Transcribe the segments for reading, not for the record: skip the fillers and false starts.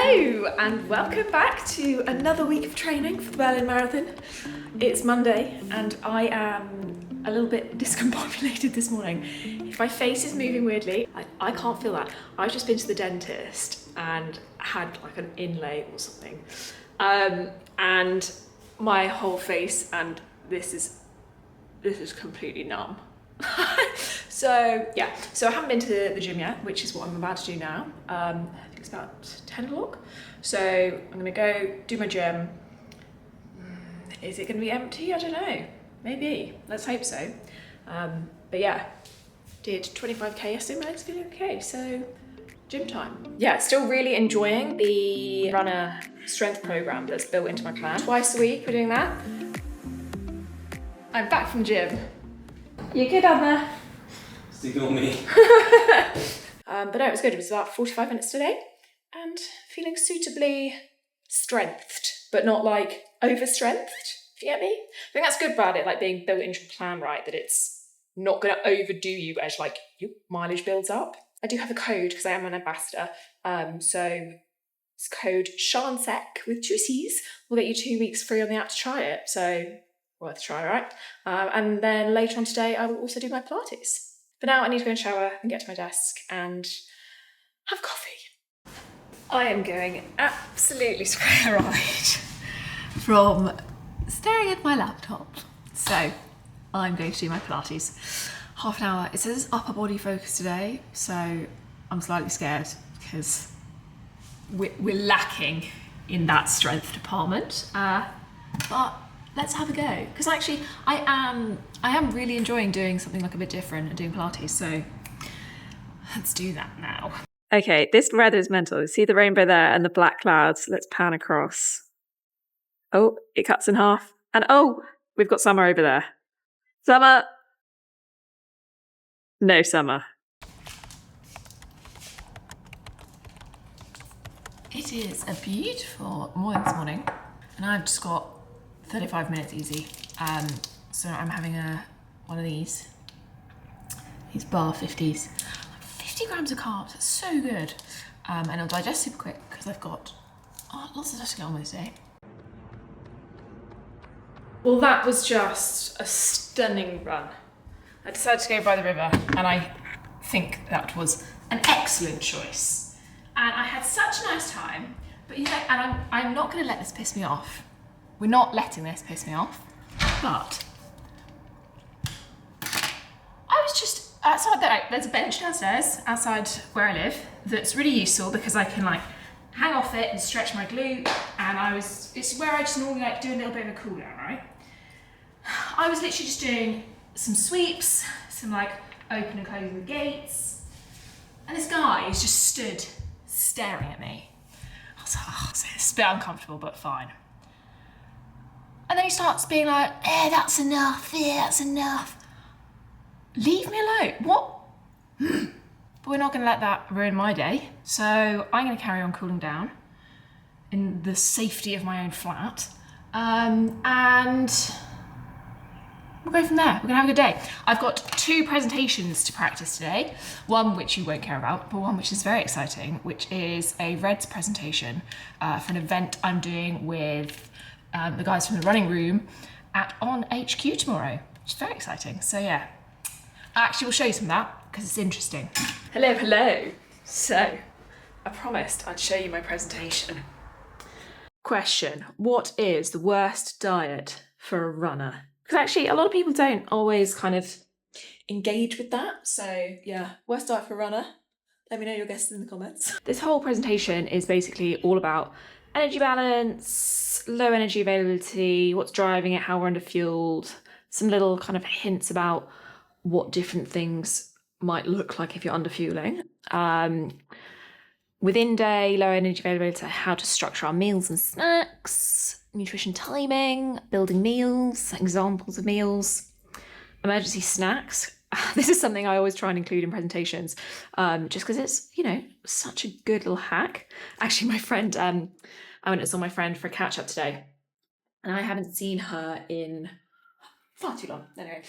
Hello and welcome back to another week of training for the Berlin Marathon. It's Monday and I am a little bit discombobulated this morning. If my face is moving weirdly, I can't feel that. I've just been to the dentist and had like an inlay or something. And my whole face and this is completely numb. So yeah, so I haven't been to the gym yet, which is what I'm about to do now. I think it's about 10 o'clock. So I'm gonna go do my gym. Is it gonna be empty? I don't know, maybe, let's hope so. But yeah, did 25k yesterday, my leg's feeling okay, so gym time. Yeah, still really enjoying the runner strength program that's built into my plan. Twice a week we're doing that. I'm back from gym. You good on there? Still me. But no, it was good. It was about 45 minutes today and feeling suitably strengthed, but not like overstrengthed, if you get me. I think that's good about it, like being built into a plan, right? That it's not going to overdo you as like your mileage builds up. I do have a code because I am an ambassador. So it's code SHANSEC with two C's. We'll get you 2 weeks free on the app to try it. So worth a try, right? And then later on today, I will also do my Pilates. For now, I need to go and shower and get to my desk and have coffee. I am going absolutely square-eyed from staring at my laptop. So I'm going to do my Pilates. Half an hour. It says upper body focus today, so I'm slightly scared because we're lacking in that strength department. But let's have a go. Because actually, I am really enjoying doing something like a bit different and doing Pilates. So let's do that now. Okay, this weather is mental. See the rainbow there and the black clouds. Let's pan across. Oh, it cuts in half. And oh, we've got summer over there. Summer. No summer. It is a beautiful morning this morning. And I've just got 35 minutes easy. So I'm having one of these bar 50s. 50 grams of carbs, that's so good. And it'll digest super quick because I've got lots of stuff to get on with today. Well, that was just a stunning run. I decided to go by the river and I think that was an excellent choice. And I had such a nice time, but you know, and I'm not gonna let this piss me off. We're not letting this piss me off, but I was just outside there. There's a bench downstairs outside where I live that's really useful because I can like hang off it and stretch my glute. And it's where I just normally like do a little bit of a cool down, right? I was literally just doing some sweeps, some like open and closing the gates, and this guy is just stood staring at me. I was like, oh, it's a bit uncomfortable, but fine. And then he starts being like, that's enough, that's enough. Leave me alone, what? But we're not gonna let that ruin my day. So I'm gonna carry on cooling down in the safety of my own flat. And we'll go from there. We're gonna have a good day. I've got 2 presentations to practice today. One which you won't care about, but one which is very exciting, which is a REDS presentation for an event I'm doing with the guys from the running room on HQ tomorrow, which is very exciting. So yeah, I actually will show you some of that because it's interesting. Hello. So I promised I'd show you my presentation. Question: what is the worst diet for a runner? Because actually a lot of people don't always kind of engage with that. So yeah, worst diet for a runner. Let me know your guesses in the comments. This whole presentation is basically all about energy balance, low energy availability, what's driving it, how we're underfueled, some little kind of hints about what different things might look like if you're underfueling. Within day, low energy availability, how to structure our meals and snacks, nutrition timing, building meals, examples of meals, emergency snacks. This is something I always try and include in presentations, just because it's, you know, such a good little hack. Actually, my friend, I went and saw my friend for a catch up today, and I haven't seen her in far too long. Anyway,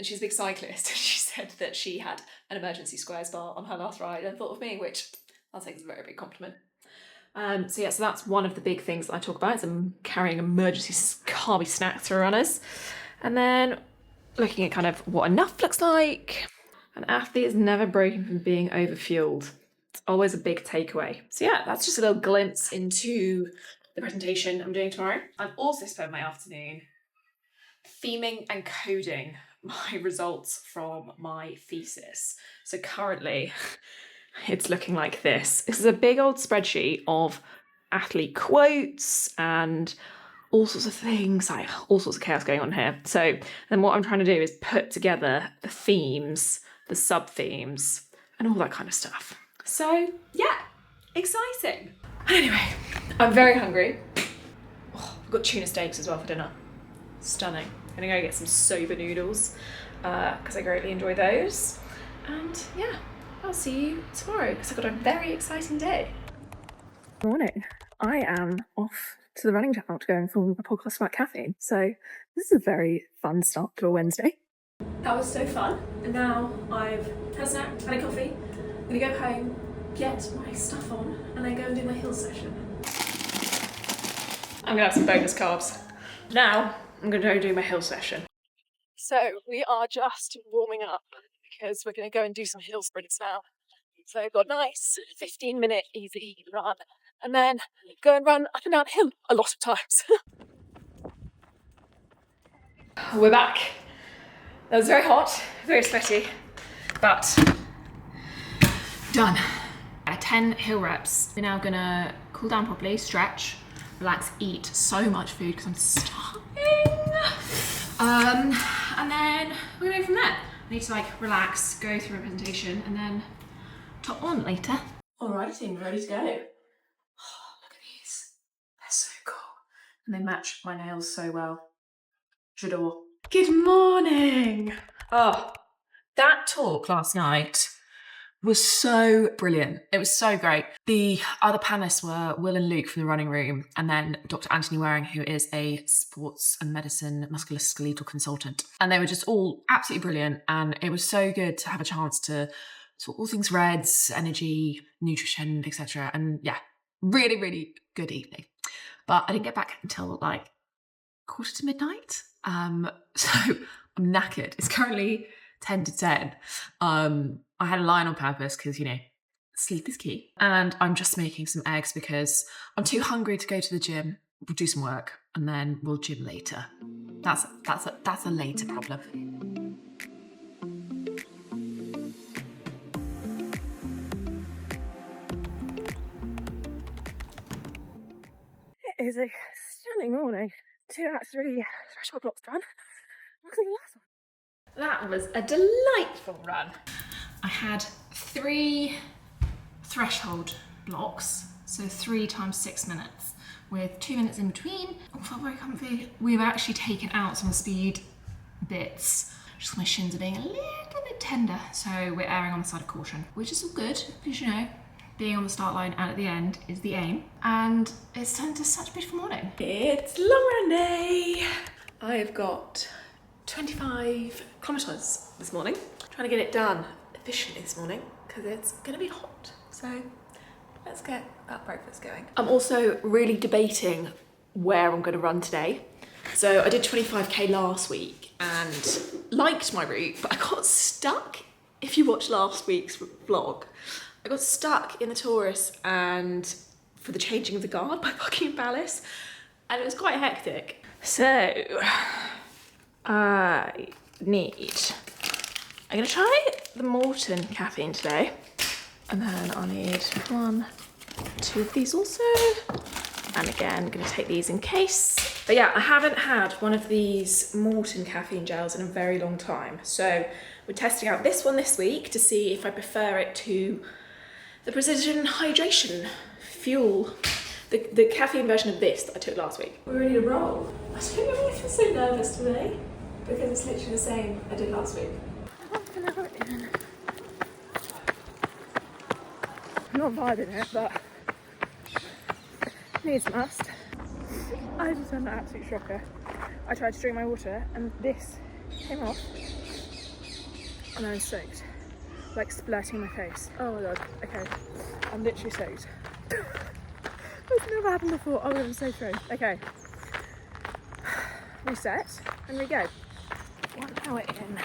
she's a big cyclist. She said that she had an emergency squares bar on her last ride and thought of me, which I'll take as a very big compliment. So that's one of the big things that I talk about, is I'm carrying emergency carby snacks for runners. And then looking at kind of what enough looks like. An athlete is never broken from being overfueled. It's always a big takeaway. So yeah, that's just a little glimpse into the presentation I'm doing tomorrow. I've also spent my afternoon theming and coding my results from my thesis. So currently, it's looking like this. This is a big old spreadsheet of athlete quotes and all sorts of things, like all sorts of chaos going on here. So then what I'm trying to do is put together the themes, the sub-themes, and all that kind of stuff. So yeah, exciting. Anyway, I'm very hungry. Oh, I've got tuna steaks as well for dinner. Stunning. I'm gonna go get some soba noodles because I greatly enjoy those. And yeah, I'll see you tomorrow because I've got a very exciting day. Morning. I am off to the running channel to go and film a podcast about caffeine. So this is a very fun start to a Wednesday. That was so fun. And now I've had a snack, had a coffee. I'm gonna go home, get my stuff on, and then go and do my hill session. I'm gonna have some bonus carbs. Now I'm gonna go do my hill session. So we are just warming up because we're going to go and do some hill sprints now. So I've got a nice 15-minute easy run and then go and run up and down hill a lot of times. We're back. That was very hot, very sweaty, but done. 10 hill reps. We're now gonna cool down properly, stretch, relax, eat so much food because I'm starving. And then we're going from there. I need to like relax, go through a presentation, and then top on later. Alrighty team, we're ready to go. Oh, look at these. They're so cool. And they match my nails so well. J'adore. Good morning. Oh, that talk last night was so brilliant. It was so great. The other panelists were Will and Luke from the running room, and then Dr. Anthony Waring, who is a sports and medicine musculoskeletal consultant. And they were just all absolutely brilliant. And it was so good to have a chance to talk all things reds, energy, nutrition, etc. And yeah, really, really good evening. But I didn't get back until like midnight. So I'm knackered. It's currently 10 to 10. I had a line on purpose because, you know, sleep is key. And I'm just making some eggs because I'm too hungry to go to the gym. We'll do some work and then we'll gym later. That's a later problem. It is a stunning morning. 2 out of 3 threshold blocks done. Look at the last one. That was a delightful run. I had 3 threshold blocks, so 3 times 6 minutes, with 2 minutes in between. I felt very comfy. We've actually taken out some speed bits, just my shins are being a little bit tender, so we're erring on the side of caution, which is all good, because you know, being on the start line and at the end is the aim. And it's turned into such a beautiful morning. It's long run day. I've got 25 kilometres this morning. Trying to get it done efficiently this morning because it's going to be hot. So let's get that breakfast going. I'm also really debating where I'm going to run today. So I did 25k last week and liked my route, but I got stuck. If you watched last week's vlog, I got stuck in the Taurus and for the changing of the guard by Buckingham Palace, and it was quite hectic. So I'm gonna try the Morton caffeine today, and then I'll need 1, 2 of these also, and again I'm gonna take these in case. But yeah, I haven't had one of these Morton caffeine gels in a very long time, so we're testing out this one this week to see if I prefer it to the Precision Hydration Fuel, the caffeine version of this that I took last week. We're ready to roll. I don't know why I feel so nervous today, because it's literally the same I did last week. I'm not vibing it, but needs must. I just had an absolute shocker. I tried to drink my water and this came off and I was soaked. Like splurting my face. Oh my god, okay. I'm literally soaked. never happened before. Oh, I'm so through. Okay. Reset, and we go. 1 hour in.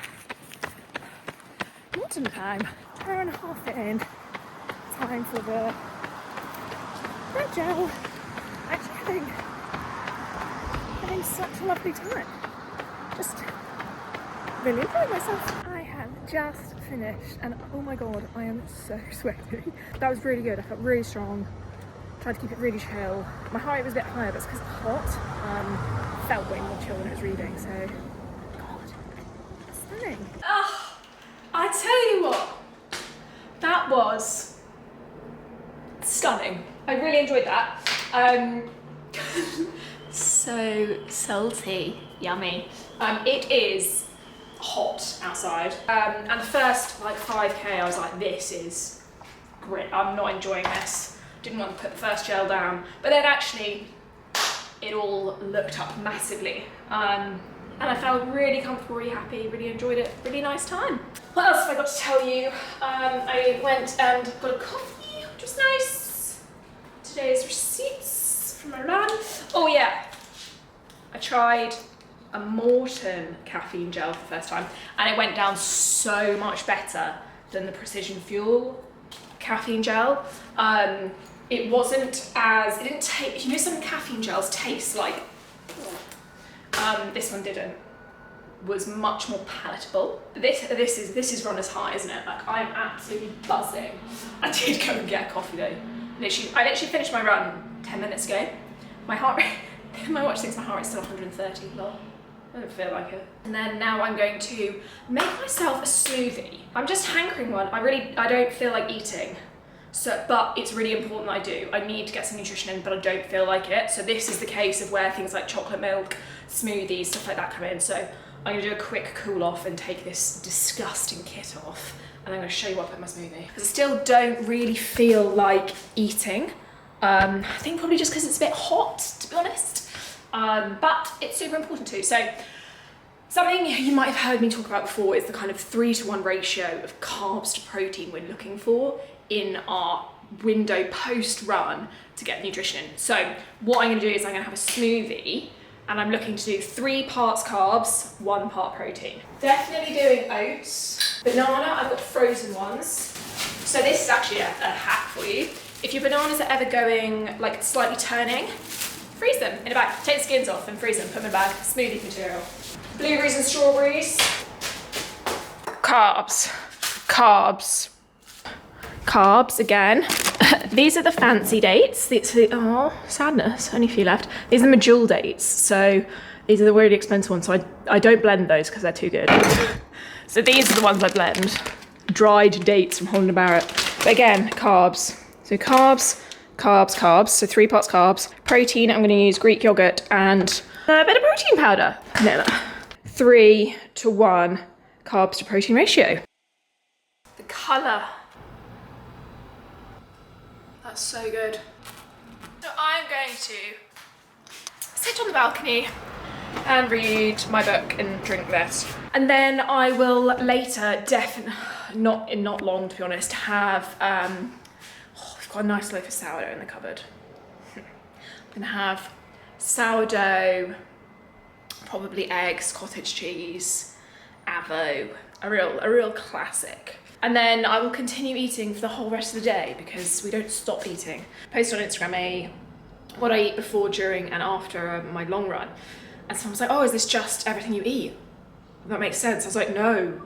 Modern time. 2.5 in. Time for the red gel. Actually having such a lovely time. Just really enjoying myself. I have just finished, and oh my god, I am so sweaty. That was really good. I felt really strong. Tried to keep it really chill. My heart rate was a bit higher, but it's because it's hot. Felt way more chill when I was reading, so god, stunning. Oh, I tell you what, that was stunning. I really enjoyed that. So salty, yummy. It is hot outside, and the first like 5k I was like, this is great, I'm not enjoying this. Didn't want to put the first gel down, but then actually it all looked up massively, and I felt really comfortable, really happy, really enjoyed it, really nice time. What else have I got to tell you? I went and got a coffee, which was nice. Today's receipts from my run. Oh yeah, I tried a Morton caffeine gel for the first time, and it went down so much better than the Precision Fuel caffeine gel. It wasn't as, it didn't taste, you know some caffeine gels taste like, this one didn't. Was much more palatable. This is runner's high, isn't it? Like, I'm absolutely buzzing. I did go and get a coffee though. I literally finished my run 10 minutes ago. My heart rate, my watch thinks my heart rate's still 130. Lol. I don't feel like it. And then now I'm going to make myself a smoothie. I'm just hankering one. I don't feel like eating. So, but it's really important that I do. I need to get some nutrition in, but I don't feel like it. So this is the case of where things like chocolate milk, smoothies, stuff like that come in. So I'm gonna do a quick cool off and take this disgusting kit off. And I'm gonna show you what I put in my smoothie. Because I still don't really feel like eating. I think probably just because it's a bit hot, to be honest. But it's super important too. So something you might have heard me talk about before is the kind of 3-to-1 ratio of carbs to protein we're looking for in our window post-run to get nutrition in. So what I'm gonna do is I'm gonna have a smoothie, and I'm looking to do 3 parts carbs, 1 part protein. Definitely doing oats. Banana, I've got frozen ones. So this is actually a hack for you. If your bananas are ever going like slightly turning, freeze them in a bag. Take the skins off and freeze them, put them in a bag. Smoothie material. Blueberries and strawberries. Carbs, carbs, carbs again. These are the fancy dates. Oh, sadness, only a few left. These are the Medjool dates. So these are the really expensive ones. So I don't blend those because they're too good. So these are the ones I blend. Dried dates from Holland & Barrett. But again, carbs. So carbs, carbs, carbs. So 3 parts carbs. Protein, I'm gonna use Greek yogurt and a bit of protein powder. Vanilla. 3-to-1 carbs to protein ratio. The colour. That's so good. So I'm going to sit on the balcony and read my book and drink this. And then I will later, not long to be honest, have, we've got a nice loaf of sourdough in the cupboard. I'm gonna have sourdough, probably eggs, cottage cheese, avo, a real classic. And then I will continue eating for the whole rest of the day because we don't stop eating. Post on Instagram what I eat before, during and after my long run. And someone was like, oh, is this just everything you eat? That makes sense. I was like, no.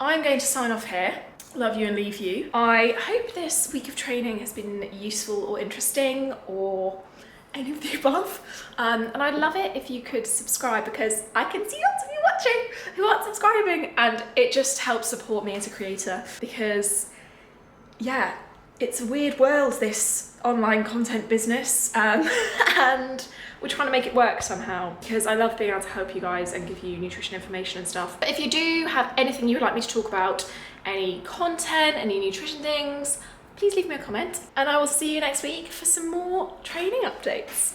I'm going to sign off here. Love you and leave you. I hope this week of training has been useful or interesting or any of the above. And I'd love it if you could subscribe because I can see lots of you watching who aren't subscribing, and it just helps support me as a creator because, yeah, it's a weird world, this online content business, and we're trying to make it work somehow because I love being able to help you guys and give you nutrition information and stuff. But if you do have anything you would like me to talk about, any content, any nutrition things, please leave me a comment and I will see you next week for some more training updates.